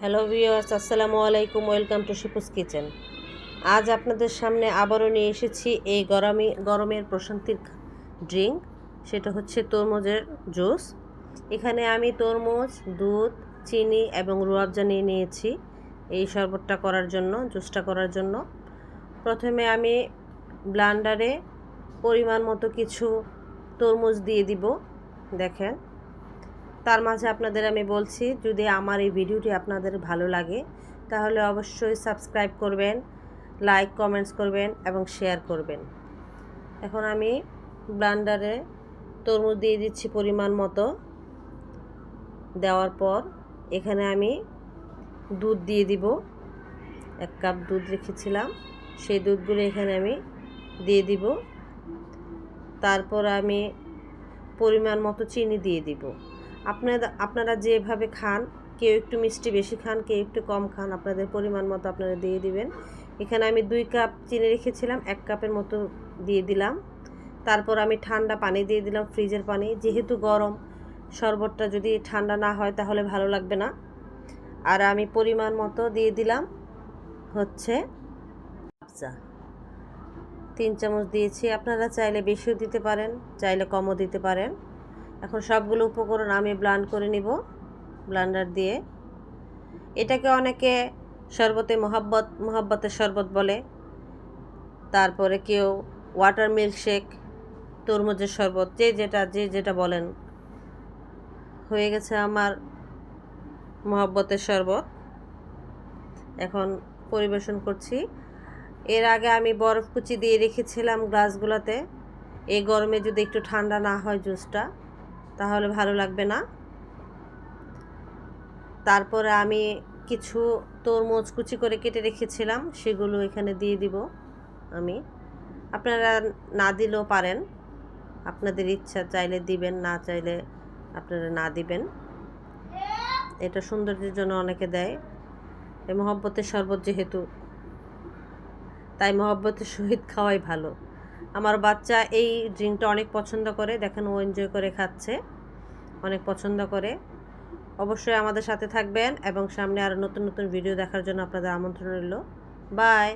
Hello viewers, আসসালামু আলাইকুম। Welcome to Shipu's kitchen. আজ আপনাদের সামনে আবারও নিয়ে এসেছি এই গরমের প্রশান্তির ড্রিঙ্ক, সেটা হচ্ছে তরমুজের জুস। এখানে আমি তরমুজ, দুধ, চিনি এবং রুয়াবজা নিয়ে নিয়েছি এই শরবতটা করার জন্য, জুসটা করার জন্য। প্রথমে আমি ব্লেন্ডারে পরিমাণ মতো কিছু তরমুজ দিয়ে দিব। দেখেন, তার মাঝে আপনাদের আমি বলছি, যদি আমার এই ভিডিওটি আপনাদের ভালো লাগে তাহলে অবশ্যই সাবস্ক্রাইব করবেন, লাইক কমেন্টস করবেন এবং শেয়ার করবেন। এখন আমি ব্লেন্ডারে তরমুজ দিয়ে দিচ্ছি পরিমাণ মতো। দেওয়ার পর এখানে আমি দুধ দিয়ে দিব। 1 কাপ দুধ রেখেছিলাম, সেই দুধগুলো এখানে আমি দিয়ে দিব। তারপর আমি পরিমাণ মতো চিনি দিয়ে দিব। আপনারা যেভাবে খান, কেউ একটু মিষ্টি বেশি খান, কেউ একটু কম খান, আপনাদের পরিমাণ মতো আপনারা দিয়ে দিবেন। এখানে আমি 2 কাপ চিনি রেখেছিলাম, 1 কাপের মতো দিয়ে দিলাম। তারপর আমি ঠান্ডা পানি দিয়ে দিলাম, ফ্রিজের পানি। যেহেতু গরম, শরবতটা যদি ঠান্ডা না হয় তাহলে ভালো লাগবে না। আর আমি পরিমাণ মতো দিয়ে দিলাম হচ্ছে চা, 3 চামচ দিয়েছি। আপনারা চাইলে বেশিও দিতে পারেন, চাইলে কমও দিতে পারেন। এখন সবগুলো উপকরণ আমি ব্লেন্ড করে নিব ব্লেন্ডার দিয়ে। এটাকে অনেকে শরবতে মোহাব্বতের শরবত বলে, তারপরে কেউ ওয়াটার মিল্কশেক, তরমুজের শরবত, যে যেটা বলেন। হয়ে গেছে আমার মোহাব্বতের শরবত, এখন পরিবেশন করছি। এর আগে আমি বরফ কুচি দিয়ে রেখেছিলাম গ্লাসগুলোতে। এই গরমে যদি একটু ঠান্ডা না হয় জুসটা, তাহলে ভালো লাগবে না। তারপরে আমি কিছু তরমুজ কুচি করে কেটে রেখেছিলাম, সেগুলো এখানে দিয়ে দিব আমি। আপনারা না দিলেও পারেন, আপনাদের ইচ্ছা, চাইলে দিবেন, না চাইলে আপনারা না দিবেন। এটা সৌন্দর্যের জন্য অনেকে দেয়। এই মহব্বতের শরবত যেহেতু, তাই মহব্বতের সহিত খাওয়াই ভালো। আমার বাচ্চা এই ড্রিঙ্কটা অনেক পছন্দ করে, দেখেন ও এনজয় করে খাচ্ছে, অনেক পছন্দ করে। অবশ্যই আমাদের সাথে থাকবেন এবং সামনে আরও নতুন নতুন ভিডিও দেখার জন্য আপনাদের আমন্ত্রণ রইল। বাই।